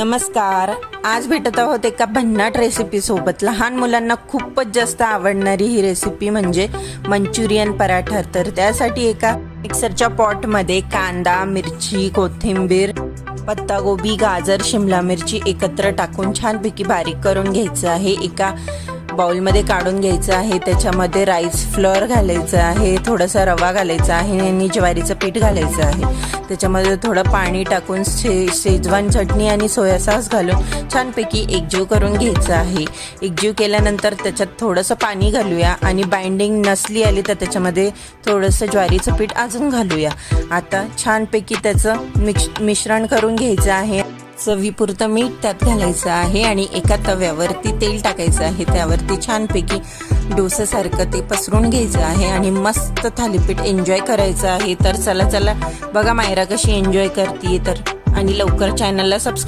नमस्कार. आज भेटत आहोत एका भन्नाट रेसिपी सोबत. लहान मुलांना खूपच जास्त आवडणारी ही रेसिपी म्हणजे मंचुरियन पराठा. तर त्यासाठी एका मिक्सरच्या पॉटमध्ये कांदा, मिरची, कोथिंबीर, पत्तागोबी, गाजर, शिमला मिरची एकत्र टाकून छानपैकी बारीक करून घ्यायचं आहे. एका बाउलमध्ये काढून घ्यायचं आहे. त्याच्यामध्ये राईस फ्लोअर घालायचं आहे, थोडासा रवा घालायचा आहे आणि ज्वारीचं पीठ घालायचं आहे. त्याच्यामध्ये थोडं पाणी टाकून शेजवान चटणी आणि सोया सॉस घालून छानपैकी एकजीव करून घ्यायचं आहे. एकजीव केल्यानंतर त्याच्यात थोडंसं पाणी घालूया आणि बाइंडिंग नसली आली तर त्याच्यामध्ये थोडंसं ज्वारीचं पीठ अजून घालूया. आता छानपैकी त्याचं मिश्रण करून घ्यायचं आहे. चवीपुरतं मीठ त्यात घालायचं आहे आणि एका तव्यावरती तेल टाकायचं आहे. त्यावरती छानपैकी डोसासारखं ते पसरून घ्यायचं आहे आणि मस्त थालीपीठ एन्जॉय करायचं आहे. तर चला बघा मायरा कशी एन्जॉय करते. तर आणि लवकर चॅनलला सबस्क्राईब